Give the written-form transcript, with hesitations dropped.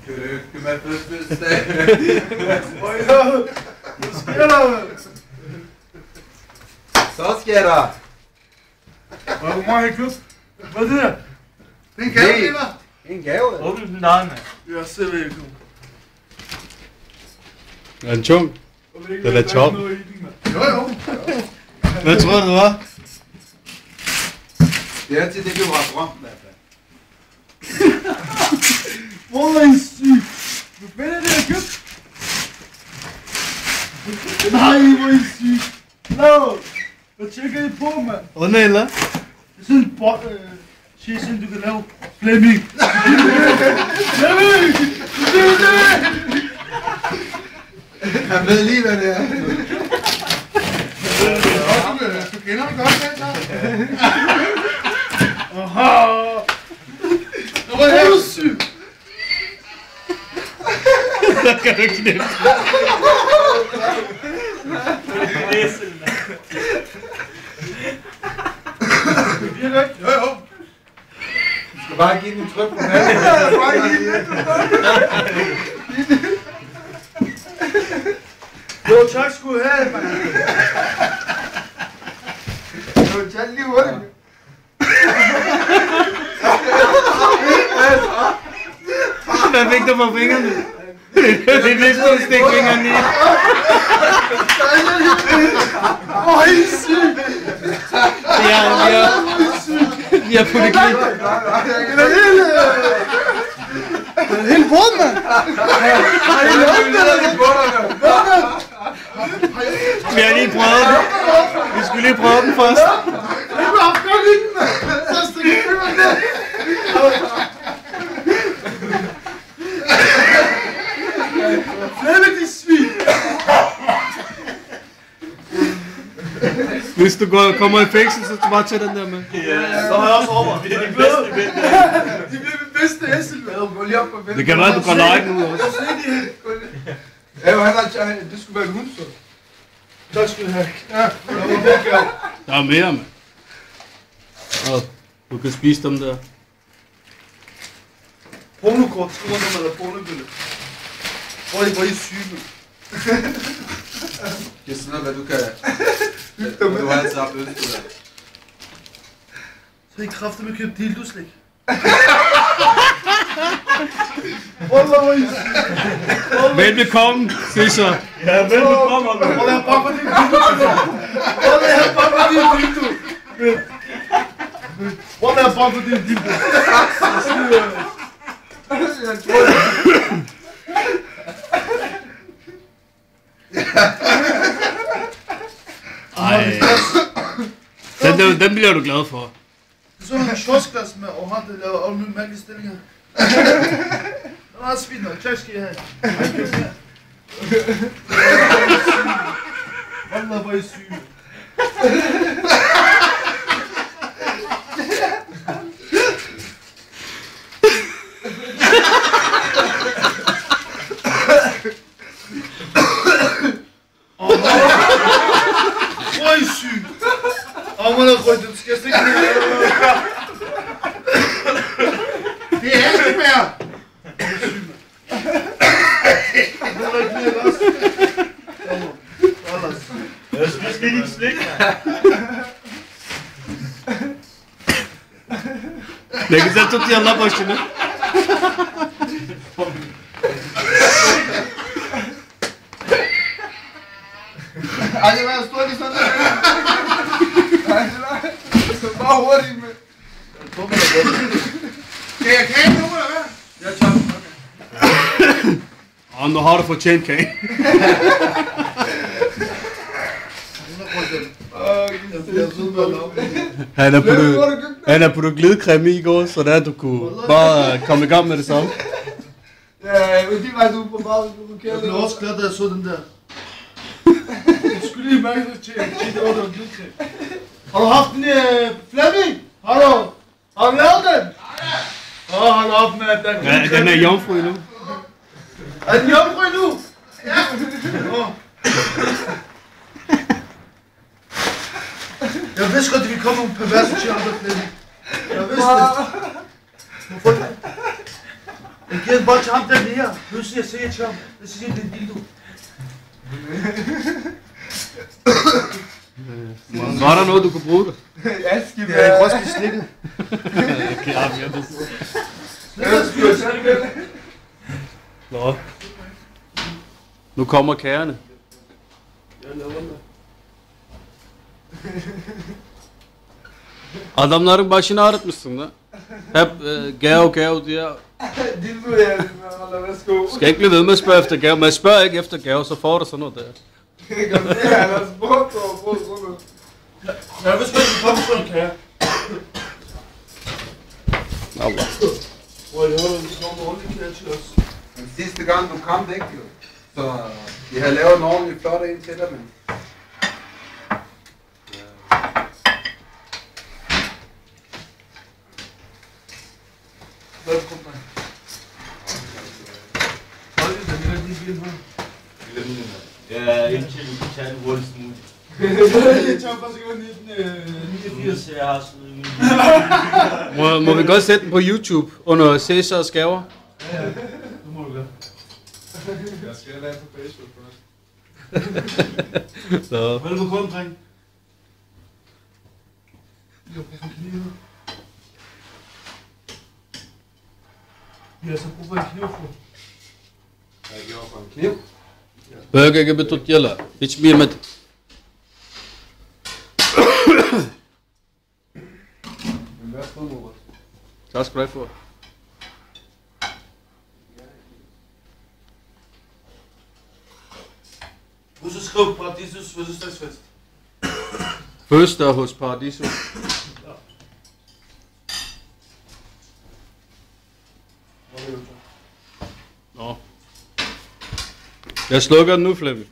Tillykke med fødselsdag. Hvad sker der? Så sker der. Hvor meget har I købt? Hvad er det der? Det er en gave, Peter. En gave. Åbne den der, mand. Jeg ser det ikke. Er den tung? Den er tom. Jo. Hvad tror du, det var? Det er til det, vi var drømt i hvert fald. Hvor er I syg? Hvad er det, jeg har købt? Nej, hvor er I syg. Lav! Hvad tjekker I på, mand? Under eller? Det er sådan en cheese, du kan lave. Flemming! Flemming! Han ved lige, hvad det er. Du kender ham godt, Peter. Aha! Hvor er du syg? Der kan du knippe. Virker ikke? Jo. Du skal bare give den en tryk på manden. Jo, tak skulle I have, mand. Jo, tag lige hurtigt. Hvad fik du på fingrene? Det er lidt at stikke fingrene i. Hvor er I syg? Vi har puttet klip. Det er helt våd, mand. Har I lavet det? Vi har lige prøvet den. Vi skulle lige prøve den først. Jeg har haft godt i den, mand. Så stikker jeg fingeren ned. Flemming, de svin. Hvis du kommer i fængsel, så bare tage den der med. Så har jeg også over. Vi er de bedste ven. De bliver mit bedste æsel, mand. Gå lige op på venstre. Det kan være, du går nøgen ud også. Ja, jo, det skulle være en hund, så. Tak skal du have. Der er mere, mand. Du kan spise dem der. Pornokort, skriver man der pornobillede. Hvor er I syge, mand. Det er sådan noget, hvad du kan... Du har altid haft ønsket dig. Så har I kraftigt med købt dildoslik. Wallah, hvor er I syge. Velbekomme, Fischer. Ja, velbekomme. Wallah, jeg bakker din dildo. Wallah, jeg bakker din dildo. Wallah, jeg bakker din dildo. Ej. Den bliver du glad for. Det er sådan en shortsglas med, og han der laver alle mulige mærkelige stillinger. Den er også fint nok. Tak skal I have. Wallah, hvor er I syge. Hvor er I syge. Man har rødt, du skal stikke ned. Det er ikke mere! Jeg spiser lige din slik, Ne güzel tutuyor la başını. Hadi ben stå lige sådan der. Bare hurtigt med. Skal jeg kage nu, eller hvad? Jeg tager den. Og nu har du fortjent kage. Han er puttet glidecreme i går, så der du kunne bare komme i gang med det samme. Ja, men de var du på badet, du kunne kære Jeg det. blev også glad, da jeg så den der. Jeg skulle lige mærke det til, at det var noget glidecreme. Har du haft den Flemming? Har du lavet den? Hold op med, at der er glidecreme. Ja, den er jomfru endnu. Er den jomfru endnu? Ja. Jeg vidste godt, at vi kom nogle perverse til andre Flemming. Jeg vidste det. Hvorfor det? Jeg giver en bold til ham der her. Pludselig jeg siger til ham. Jeg siger, det er en dildo. Var der noget, du kunne bruge det? Jeg skal Det er ikke Rosby slikket. Okay, jeg ved Slikket. Nå. Nu kommer kærerne. Adamların başını ağrıtmışsın da. Hep gave diye. Dildo, ja, værsgo. Skal ikke blive ved med at spørge efter gave. Men spørg ikke efter gave, så får du sådan noget der. Kom her, han har spurgt og prøvet sådan noget. Jeg vidste godt, at vi kom sådan en kære. Allah. Hvor jeg holder, vi kommer ordentligt kære til os. Men sidste gang du kom det ikke jo. Så vi har lavet en ordentlig flot en til dig, men... Hvad kom der? Hold det, der er lige vildt her. Ja, indtil vi kan tage en hurtig smoothie. Jeg tager bare sikkert 1989. Jeg har sådan en... Må vi godt sætte den på YouTube under Cæsars gaver? Ja, det må du gøre. Jeg skal lade på Facebook først. Så. Velbekomme, dreng. Jeg bruger en kniv. Vi har så brug for en kniv for. Jeg gjorde for en kniv. Böyle gibi tut yala. Hiç bilmedi. Men værsgo, Robert. Tak skal du have for. Husk at skrive Paradisus fødselsdagsfest. Fødselsdag hos Paradiso. Nå. Jeg slukker den nu, Flemming.